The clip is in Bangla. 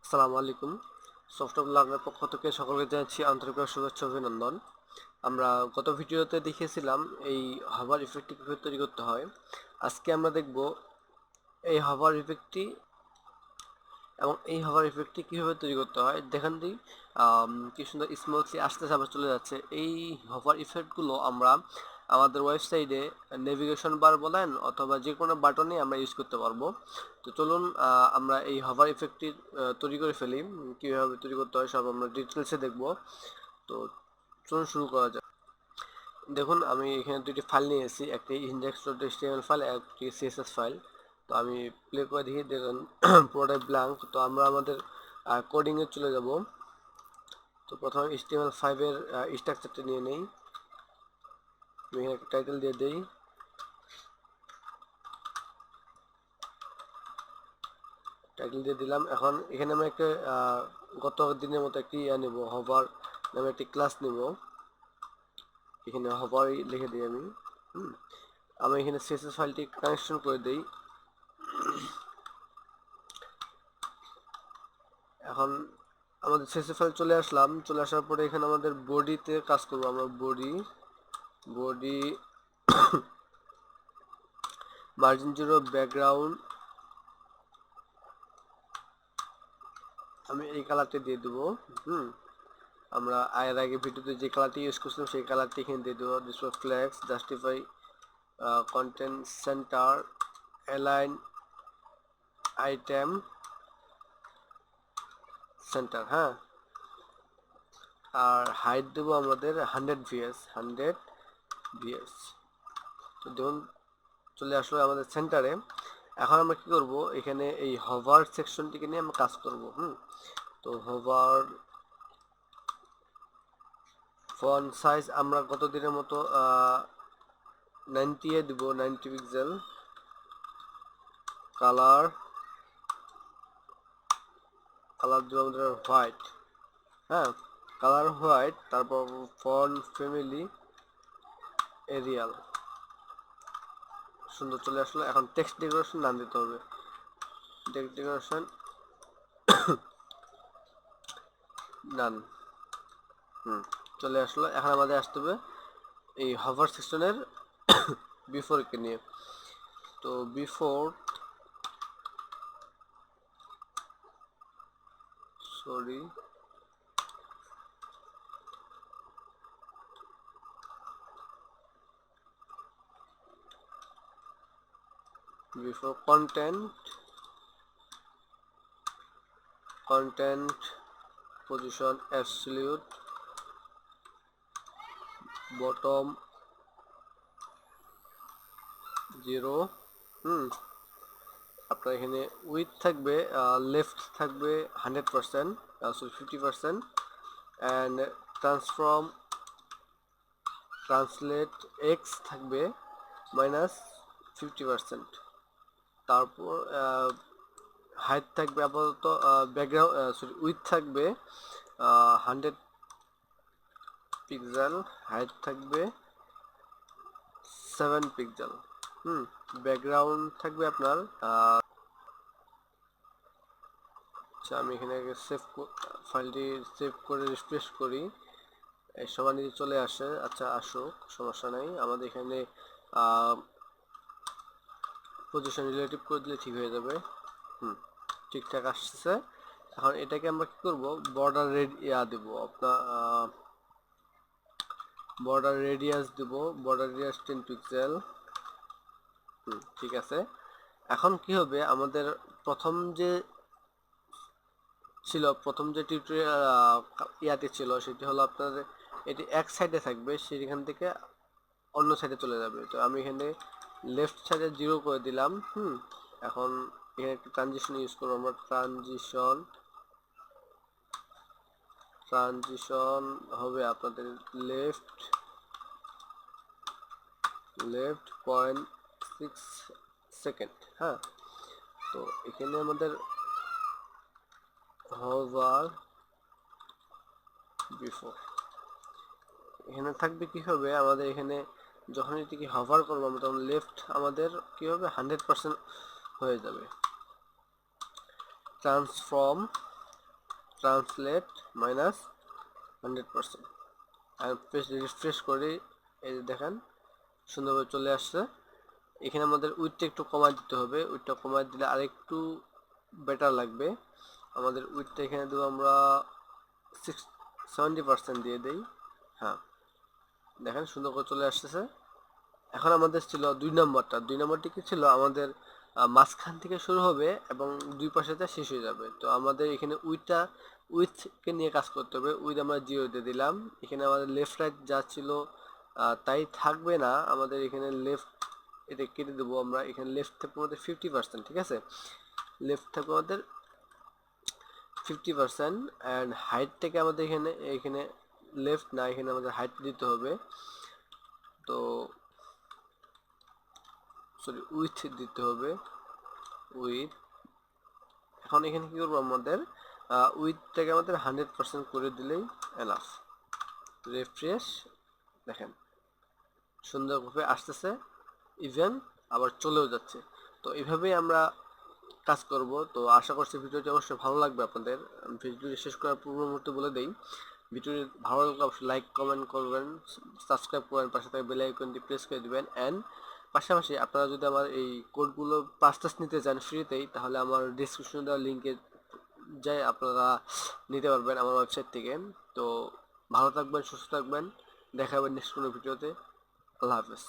আসসালামু আলাইকুম। সফটওয়্যার লার্নার পক্ষ থেকে সকলকে জানাচ্ছি আন্তরিক শুভেচ্ছা অভিনন্দন। আমরা গত ভিডিওতে দেখিয়েছিলাম এই হভার ইফেক্টটি কীভাবে তৈরি করতে হয়। আজকে আমরা দেখব এই হভার ইফেক্টটি কীভাবে তৈরি করতে হয়। দেখেন দিই কি সুন্দর স্মুথলি আসতেছে আবার চলে যাচ্ছে। এই হভার ইফেক্টগুলো আমরা আমাদের ওয়েবসাইটে নেভিগেশন বার বলেন অথবা যে কোনো বাটনে আমরা ইউজ করতে পারবো। তো চলুন আমরা এই হভার ইফেক্টটি তৈরি করে ফেলি। কীভাবে তৈরি করতে হয় সব আমরা ডিটেলসে দেখব। তো চলুন শুরু করা যাক। দেখুন আমি এখানে দুটি ফাইল নিয়েছি, একটি index.html ফাইল, একটি css ফাইল। তো আমি প্লে করে দেখি, দেখুন পুরোটাই ব্ল্যাঙ্ক। তো আমরা আমাদের কোডিংয়ে চলে যাব। তো প্রথমে HTML5 এর স্ট্রাকচারটা নিয়ে নেই। আমি এখানে একটা টাইটেল দিয়ে দেই। টাইটেল দিয়ে দিলাম। এখন এখানে আমি একটা গত দিনের মতো একটি নেব, হভার নামে একটি ক্লাস নেব। এখানে হভারই লিখে দিই আমি। আমি এখানে css ফাইলটি কানেকশন করে দেই। এখন আমাদের css ফাইল চলে আসার পরে এখানে আমাদের বডিতে কাজ করব। আমরা বডি মার্জিন 0 ব্যাকগ্রাউন্ড আমি এই কালারটা দিয়ে দেবো। আমরা এর আগে ভিডিওতে যে কালারটি ইউজ করছিলাম সেই কালারটি এখানে দিয়ে দেবো। Display flakes, justify, content centre, align item centre. হ্যাঁ, আর হাইট দেবো আমাদের 100 ভিএস। তো দেখুন চলে আসলো আমাদের সেন্টারে। এখন আমরা কি করব, এখানে এই হভার সেকশনটিকে নিয়ে আমরা কাজ করব। তো হভার ফন্ট সাইজ আমরা গত দিনের মতো 90 এ দিব, 90 পিক্সেল। কালার দিব আমাদের হোয়াইট। হ্যাঁ, কালার হোয়াইট। তারপর ফন্ট ফ্যামিলি এরিয়াল। সুন্দর চলে আসলো। এখন টেক্সট ডেকোরেশন নাম দিতে হবে, টেক্সট ডেকোরেশন নান। চলে আসলো। এখন আমাদের আসতে হবে এই হভার সেকশনের বিফোর কে নিয়ে। তো before content position absolute, bottom 0। আপনার এখানে উইথ থাকবে, লেফট থাকবে 100%, 50%, অ্যান্ড ট্রান্সলেট এক্স থাকবে -50%। তারপর হাইট থাকবে আপাতত ব্যাকগ্রাউন্ড উইথ থাকবে 100 পিক্সেল, হাইট থাকবে 7 পিক্সেল। ব্যাকগ্রাউন্ড থাকবে আপনার আচ্ছা, আমি এখানে ফাইলটি সেভ করে রিফ্রেশ করি, সবার নিচে চলে আসে। আচ্ছা আসুক, সমস্যা নাই। আমাদের এখানে পজিশন রিলেটিভ করে দিলে ঠিক হয়ে যাবে। ঠিকঠাক আসছে। এখন এটাকে আমরা কি করব, বর্ডার দেব, আপনার বর্ডার রেডিয়াস দেব, বর্ডার রেডিয়াস 10 পিক্সেল। ঠিক আছে। এখন কি হবে, আমাদের প্রথম যে টিউটোরিয়াল ইয়াতে ছিল সেটি হলো আপনার এটি এক সাইডে থাকবে, সেখান থেকে অন্য সাইডে চলে যাবে। তো আমি এখানে লেফট সাইডে 0 করে দিলাম। এখন এখানে একটু ট্রানজিশন ইউজ করবো আমরা। ট্রানজিশন হবে আপনাদের লেফট 0.6 সেকেন্ড। হ্যাঁ, তো এখানে আমাদের hover before এখানে থাকবে। কি হবে, আমাদের এখানে যখন এটিকে hover করবো আমরা তখন লেফট আমাদের কি হবে 100% হয়ে যাবে। Transform translate -100%। আর রিফ্রেশ করি, এই যে দেখেন সুন্দরভাবে চলে আসছে। এখানে আমাদের উইডটা একটু কমায় দিতে হবে, উইডটা কমায় দিলে আরেকটু বেটার লাগবে। আমাদের উইডটা এখানে দেবো আমরা 70% দিয়ে দেই। হ্যাঁ, দেখেন সুন্দর করে চলে আসতেছে। এখন আমাদের ছিল 2 নম্বরটা। 2 নম্বরটি কি ছিল, আমাদের মাঝখান থেকে শুরু হবে এবং দুই পাশেতে শেষ হয়ে যাবে। তো আমাদের এখানে উইথকে নিয়ে কাজ করতে হবে। উইথ আমরা 0 দিয়ে দিলাম। এখানে আমাদের লেফট রাইট যা ছিল তাই থাকবে না, আমাদের এখানে লেফট এটা কেটে দেবো আমরা। এখানে লেফট থাকবে আমাদের 50%, ঠিক আছে। লেফট থাকবে আমাদের 50% অ্যান্ড হাইটটাকে আমাদের এখানে লেফট না, এখানে আমাদের হাইট দিতে হবে। তো সরি, উইথ দিতে হবে, উইথ। এখন এখানে কি করবো, আমাদের উইথটাকে আমাদের 100% করে দিলেই এনাফ। রিফ্রেশ, দেখেন সুন্দরভাবে আসতেছে, ইভেন আবার চলেও যাচ্ছে। তো এইভাবেই আমরা কাজ করব। তো আশা করছি ভিডিওটি অবশ্যই ভালো লাগবে আপনাদের। ভিডিওটি শেষ করার পূর্ব মুহূর্তে বলে দেই, ভিডিওটি ভালো লাগলে অবশ্যই লাইক কমেন্ট করবেন, সাবস্ক্রাইব করবেন, পাশে থাকা বেল আইকনটি প্রেস করে দিবেন। অ্যান্ড পাশাপাশি আপনারা যদি আমার এই কোডগুলো পাঁচটাস নিতে চান ফ্রিতেই, তাহলে আমার ডিসক্রিপশনে দেওয়া লিঙ্কে যাই আপনারা নিতে পারবেন আমার ওয়েবসাইট থেকে। তো ভালো থাকবেন, সুস্থ থাকবেন, দেখা হবে নেক্সট কোনো ভিডিওতে। আল্লাহ হাফেজ।